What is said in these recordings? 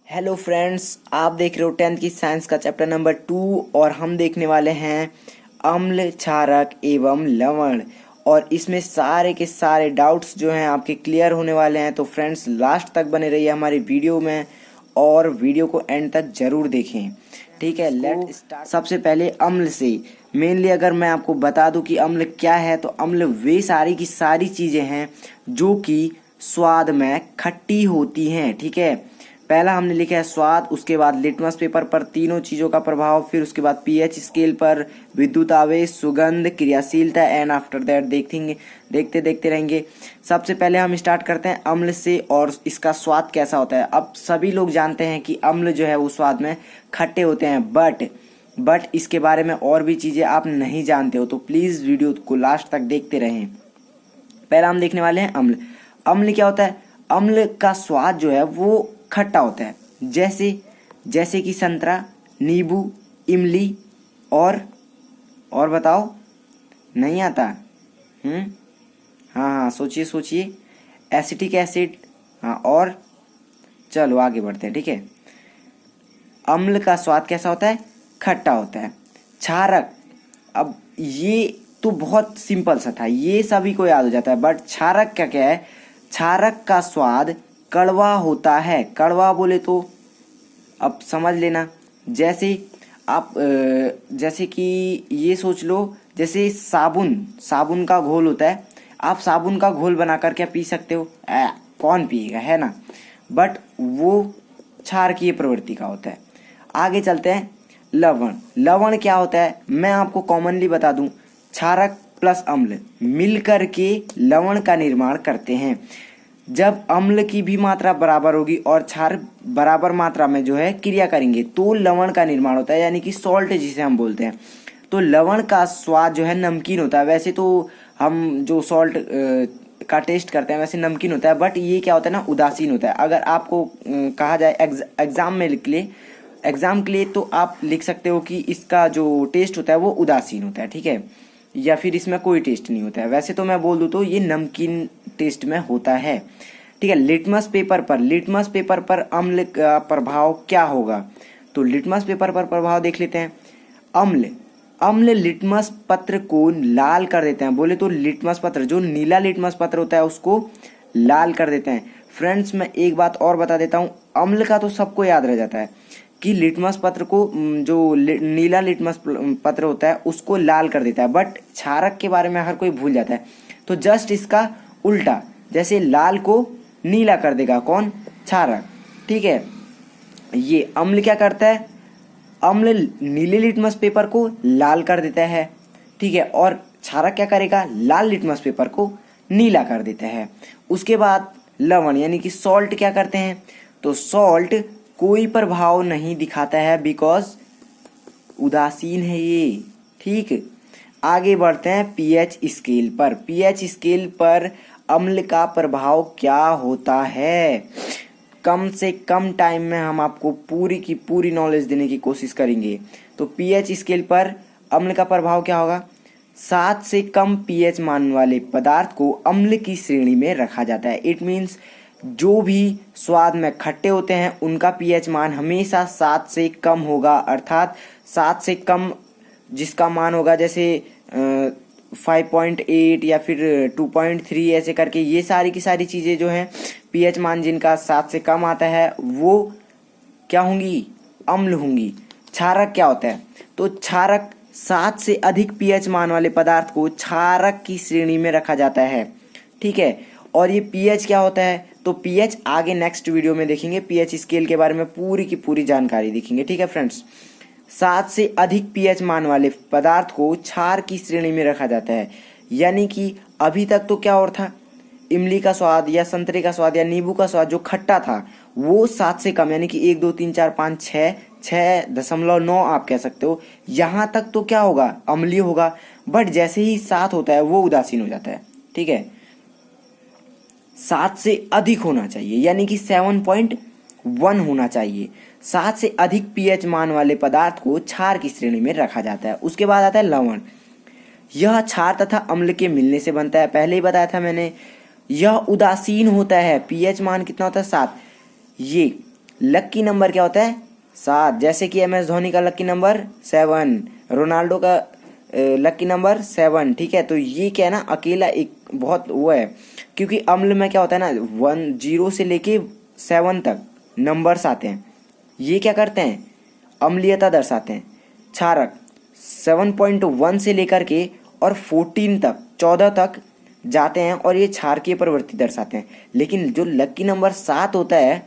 Hello friends, आप देख रहे हो 10th की साइंस का चैप्टर नंबर 2 और हम देखने वाले हैं अम्ल, क्षारक एवं लवण। और इसमें सारे के सारे डाउट्स जो हैं आपके क्लियर होने वाले हैं। तो फ्रेंड्स लास्ट तक बने रहिए हमारी वीडियो में और वीडियो को एंड तक जरूर देखें। ठीक है, लेट स्टार्ट। सबसे पहले अम्ल से मेनली अगर मैं आपको बता दूं कि अम्ल क्या है, तो अम्ल वे सारी की सारी चीज़ें हैं जो कि स्वाद में खट्टी होती हैं। ठीक है, पहला हमने लिखा है स्वाद, उसके बाद लिटमस पेपर पर तीनों चीज़ों का प्रभाव, फिर उसके बाद पीएच स्केल पर विद्युत आवेश, सुगंध, क्रियाशीलता एंड आफ्टर दैट देखते देखते रहेंगे। सबसे पहले हम स्टार्ट करते हैं अम्ल से और इसका स्वाद कैसा होता है। अब सभी लोग जानते हैं कि अम्ल जो है वो स्वाद में खट्टे होते हैं, बट इसके बारे में और भी चीज़ें आप नहीं जानते हो, तो प्लीज़ वीडियो को लास्ट तक देखते रहें। पहला हम देखने वाले हैं अम्ल। अम्ल क्या होता है? अम्ल का स्वाद जो है वो खट्टा होता है, जैसे कि संतरा, नींबू, इमली और बताओ, नहीं आता? हाँ, सोचिए। Acetic acid. हाँ, और चलो आगे बढ़ते हैं। ठीक है, अम्ल का स्वाद कैसा होता है? खट्टा होता है। क्षारक, अब ये तो बहुत सिंपल सा था, ये सभी को याद हो जाता है, बट क्षारक क्या है? क्षारक का स्वाद कड़वा होता है। कड़वा बोले तो अब समझ लेना, जैसे कि ये सोच लो, जैसे साबुन का घोल होता है। आप साबुन का घोल बनाकर क्या पी सकते हो? कौन पिएगा, है ना? बट वो क्षारकीय प्रवृत्ति का होता है। आगे चलते हैं लवण। लवण क्या होता है मैं आपको कॉमनली बता दूं, क्षारक प्लस अम्ल मिलकर के लवण का निर्माण करते हैं। जब अम्ल की भी मात्रा बराबर होगी और क्षार बराबर मात्रा में जो है क्रिया करेंगे तो लवण का निर्माण होता है, यानी कि सॉल्ट जिसे हम बोलते हैं। तो लवण का स्वाद जो है नमकीन होता है। वैसे तो हम जो सॉल्ट का टेस्ट करते हैं वैसे नमकीन होता है, बट ये क्या होता है ना, उदासीन होता है। अगर आपको कहा जाए एग्जाम के लिए तो आप लिख सकते हो कि इसका जो टेस्ट होता है वो उदासीन होता है। ठीक है, या फिर इसमें कोई टेस्ट नहीं होता है। वैसे तो मैं बोल दूं तो ये नमकीन टेस्ट में होता है। ठीक है, लिटमस पेपर पर अम्ल का प्रभाव क्या होगा? तो लिटमस पेपर पर प्रभाव देख लेते हैं। अम्ल लिटमस पत्र को लाल कर देते हैं। बोले तो लिटमस पत्र, जो नीला लिटमस पत्र होता है उसको लाल कर देते हैं। फ्रेंड्स मैं एक बात और बता देता हूँ, अम्ल का तो सबको याद रह जाता है कि लिटमस पत्र को, जो नीला लिटमस पत्र होता है उसको लाल कर देता है, बट क्षारक के बारे में हर कोई भूल जाता है। तो जस्ट इसका उल्टा, जैसे लाल को नीला कर देगा कौन? क्षारक। ठीक है, ये अम्ल क्या करता है? अम्ल नीले लिटमस पेपर को लाल कर देता है। ठीक है, और क्षारक क्या करेगा? लाल लिटमस पेपर को नीला कर देता है। उसके बाद लवण यानी कि सॉल्ट क्या करते हैं? तो सॉल्ट कोई प्रभाव नहीं दिखाता है, बिकॉज उदासीन है ये। ठीक, आगे बढ़ते हैं पीएच स्केल पर। पीएच स्केल पर अम्ल का प्रभाव क्या होता है? कम से कम टाइम में हम आपको पूरी की पूरी नॉलेज देने की कोशिश करेंगे। तो पीएच स्केल पर अम्ल का प्रभाव क्या होगा? 7 से कम पीएच मान वाले पदार्थ को अम्ल की श्रेणी में रखा जाता है। इट मीन्स जो भी स्वाद में खट्टे होते हैं उनका पीएच मान हमेशा 7 से कम होगा, अर्थात 7 से कम जिसका मान होगा, जैसे 5.8 या फिर 2.3 ऐसे करके, ये सारी की सारी चीज़ें जो हैं पीएच मान जिनका 7 से कम आता है वो क्या होंगी? अम्ल होंगी। क्षारक क्या होता है? तो क्षारक 7 से अधिक पीएच मान वाले पदार्थ को क्षारक की श्रेणी में रखा जाता है। ठीक है, और ये पीएच क्या होता है? तो पीएच आगे नेक्स्ट वीडियो में देखेंगे, पीएच स्केल के बारे में पूरी की पूरी जानकारी देखेंगे। ठीक है फ्रेंड्स, 7 से अधिक पीएच मान वाले पदार्थ को क्षार की श्रेणी में रखा जाता है। यानी कि अभी तक तो क्या और था, इमली का स्वाद या संतरे का स्वाद या नींबू का स्वाद जो खट्टा था वो 7 से कम, यानी कि 1 2 3 4 5 6.9 आप कह सकते हो, यहाँ तक तो क्या होगा? अम्लीय होगा। बट जैसे ही 7 होता है वो उदासीन हो जाता है। ठीक है, 7 से अधिक होना चाहिए, यानी कि 7.1 होना चाहिए। 7 से अधिक पीएच मान वाले पदार्थ को क्षार की श्रेणी में रखा जाता है। उसके बाद आता है लवण। यह क्षार तथा अम्ल के मिलने से बनता है। पहले ही बताया था मैंने, यह उदासीन होता है। पीएच मान कितना होता है? 7। ये लक्की नंबर क्या होता है? 7। जैसे कि MS धोनी का लक्की नंबर 7, रोनाल्डो का लक्की नंबर 7, ठीक है। तो ये क्या है ना, अकेला एक बहुत वो है, क्योंकि अम्ल में क्या होता है ना, 0 से लेके 7 तक नंबर्स आते हैं। ये क्या करते हैं? अम्लीयता दर्शाते हैं। क्षारक 7.1 से लेकर के और 14 तक जाते हैं और ये क्षारकीय प्रवृत्ति दर्शाते हैं। लेकिन जो लक्की नंबर 7 होता है,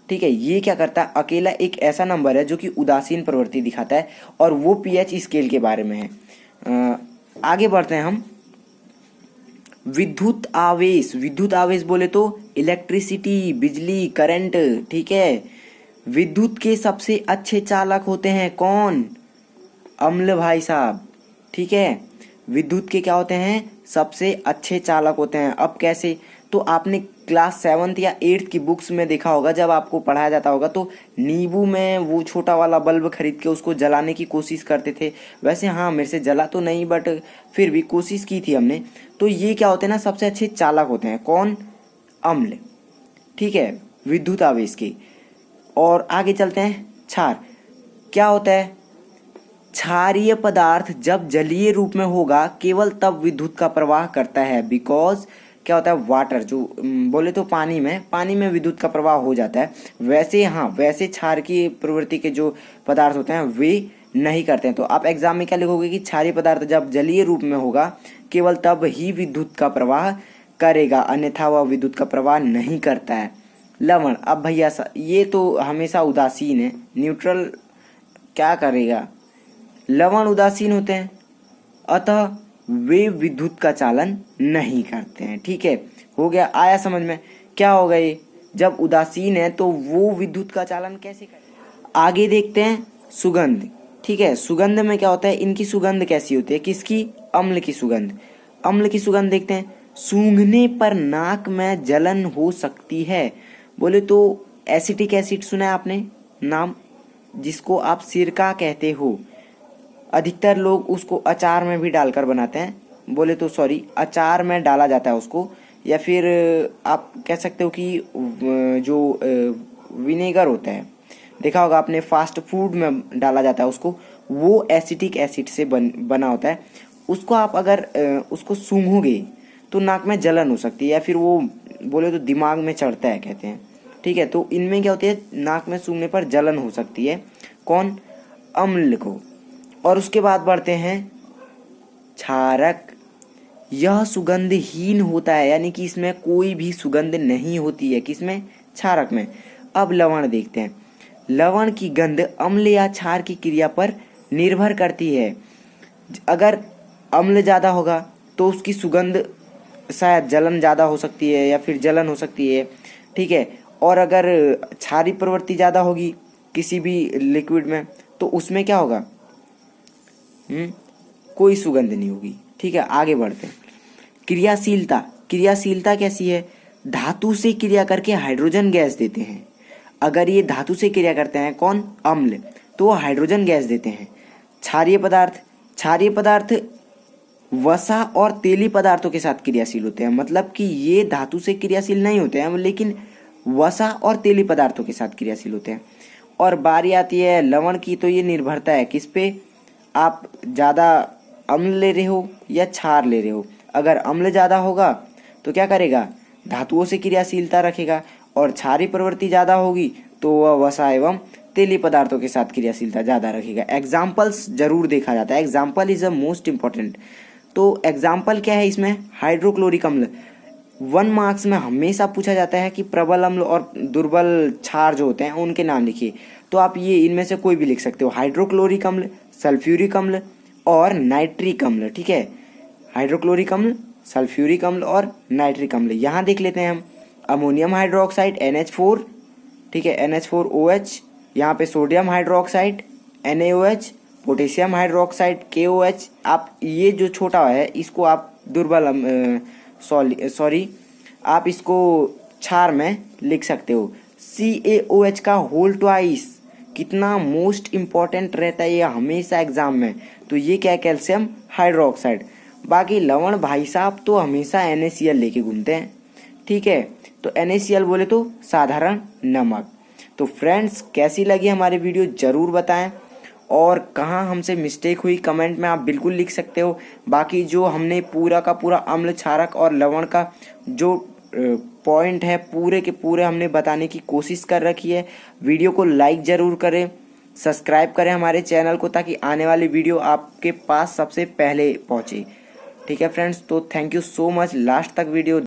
ठीक है, ये क्या करता है? अकेला एक ऐसा नंबर है जो कि उदासीन प्रवृत्ति दिखाता है, और वो पीएच स्केल के बारे में है। आगे बढ़ते हैं हम। विद्युत आवेश, विद्युत आवेश बोले तो इलेक्ट्रिसिटी, बिजली, करंट, ठीक है। विद्युत के सबसे अच्छे चालक होते हैं कौन? अम्ल भाई साहब, ठीक है। विद्युत के क्या होते हैं? सबसे अच्छे चालक होते हैं। अब कैसे? तो आपने क्लास 7th या 8th की बुक्स में देखा होगा, जब आपको पढ़ाया जाता होगा तो नींबू में वो छोटा वाला बल्ब खरीद के उसको जलाने की कोशिश करते थे। वैसे हाँ, मेरे से जला तो नहीं, बट फिर भी कोशिश की थी हमने। तो ये क्या होते हैं ना, सबसे अच्छे चालक होते हैं कौन? अम्ल, ठीक है, विद्युत आवेश के। और आगे चलते हैं। क्षार क्या होता है? क्षारीय पदार्थ जब जलीय रूप में होगा केवल तब विद्युत का प्रवाह करता है। बिकॉज क्या होता है, वाटर जो बोले तो पानी में विद्युत का प्रवाह हो जाता है। वैसे हाँ, वैसे क्षार की प्रवृत्ति के जो पदार्थ होते हैं वे नहीं करते हैं। तो आप एग्जाम में क्या लिखोगे कि क्षारीय पदार्थ जब जलीय रूप में होगा केवल तब ही विद्युत का प्रवाह करेगा, अन्यथा वह विद्युत का प्रवाह नहीं करता है। लवण, अब भैया ये तो हमेशा उदासीन है, न्यूट्रल क्या करेगा? लवण उदासीन होते हैं, अतः वे विद्युत का चालन नहीं करते हैं, ठीक है। हो गया, आया समझ में? क्या होगा ये? जब उदासीन है तो वो विद्युत का चालन कैसे करें? आगे देखते हैं सुगंध, ठीक है। सुगंध में क्या होता है? इनकी सुगंध कैसी होती है? किसकी? अम्ल की सुगंध। अम्ल की सुगंध देखते हैं। सूंघने पर नाक में जलन हो सकती है। बोले तो एसिटिक एसिड सुना है आपने नाम, जिसको आप सिरका कहते हो। अधिकतर लोग उसको अचार में भी डालकर बनाते हैं, बोले तो सॉरी, अचार में डाला जाता है उसको, या फिर आप कह सकते हो कि जो विनेगर होता है, देखा होगा आपने, फास्ट फूड में डाला जाता है उसको, वो एसिटिक एसिड से बना होता है। उसको आप अगर उसको सूंघोगे तो नाक में जलन हो सकती है, या फिर वो बोले तो दिमाग में चढ़ता है कहते हैं, ठीक है। तो इनमें क्या होती है, नाक में सूंघने पर जलन हो सकती है, कौन? अम्ल को। और उसके बाद बढ़ते हैं क्षारक। यह सुगंधहीन होता है, यानी कि इसमें कोई भी सुगंध नहीं होती है। किसमें? क्षारक में। अब लवण देखते हैं। लवण की गंध अम्ल या क्षार की क्रिया पर निर्भर करती है। अगर अम्ल ज़्यादा होगा तो उसकी सुगंध शायद जलन ज़्यादा हो सकती है, या फिर जलन हो सकती है, ठीक है। और अगर क्षारीय प्रवृत्ति ज़्यादा होगी किसी भी लिक्विड में तो उसमें क्या होगा? कोई सुगंध नहीं होगी, ठीक है। आगे बढ़ते हैं। क्रियाशीलता, क्रियाशीलता कैसी है? धातु से क्रिया करके हाइड्रोजन गैस देते हैं। अगर ये धातु से क्रिया करते हैं कौन? अम्ल, तो वो हाइड्रोजन गैस देते हैं। क्षारीय पदार्थ, क्षारीय पदार्थ वसा और तेली पदार्थों के साथ क्रियाशील होते हैं। मतलब कि ये धातु से क्रियाशील नहीं होते हैं, लेकिन वसा और तेली पदार्थों के साथ क्रियाशील होते हैं। और बारी आती है लवण की, तो ये निर्भरता है किस पे? आप ज़्यादा अम्ल ले रहे हो या क्षार ले रहे हो। अगर अम्ल ज़्यादा होगा तो क्या करेगा? धातुओं से क्रियाशीलता रखेगा, और क्षारीय प्रवृत्ति ज़्यादा होगी तो वह वसा एवं तेली पदार्थों के साथ क्रियाशीलता ज़्यादा रखेगा। एग्जाम्पल्स जरूर देखा जाता है, example is a most important. तो एग्जाम्पल क्या है इसमें? हाइड्रोक्लोरिक अम्ल। 1 मार्क्स में हमेशा पूछा जाता है कि प्रबल अम्ल और दुर्बल क्षार जो होते हैं उनके नाम लिखिए। तो आप ये इनमें से कोई भी लिख सकते हो, हाइड्रोक्लोरिक अम्ल, सल्फ्यूरिक अम्ल और नाइट्रिक अम्ल, ठीक है। हाइड्रोक्लोरिक अम्ल, सल्फ्यूरिक अम्ल और नाइट्रिक अम्ल। यहाँ देख लेते हैं हम। अमोनियम हाइड्रोक्साइड NH4, ठीक है, NH4OH, यहाँ पे sodium hydroxide NaOH, potassium hydroxide KOH। आप ये जो छोटा है इसको आप दुर्बल सॉरी आप इसको क्षार में लिख सकते हो। CaOH का होल ट्वाइस कितना मोस्ट इम्पॉर्टेंट रहता है ये हमेशा एग्जाम में। तो ये क्या है? Calcium hydroxide. बाकी लवण भाई साहब तो हमेशा NaCl लेके घूमते हैं, ठीक है। तो NaCl बोले तो साधारण नमक। तो फ्रेंड्स कैसी लगी हमारी वीडियो ज़रूर बताएं, और कहाँ हमसे मिस्टेक हुई कमेंट में आप बिल्कुल लिख सकते हो। बाकी जो हमने पूरा का पूरा अम्ल, क्षारक और लवण का जो पॉइंट है पूरे के पूरे हमने बताने की कोशिश कर रखी है। वीडियो को लाइक ज़रूर करें, सब्सक्राइब करें हमारे चैनल को, ताकि आने वाली वीडियो आपके पास सबसे पहले पहुंचे। ठीक है फ्रेंड्स, तो thank you so much last तक वीडियो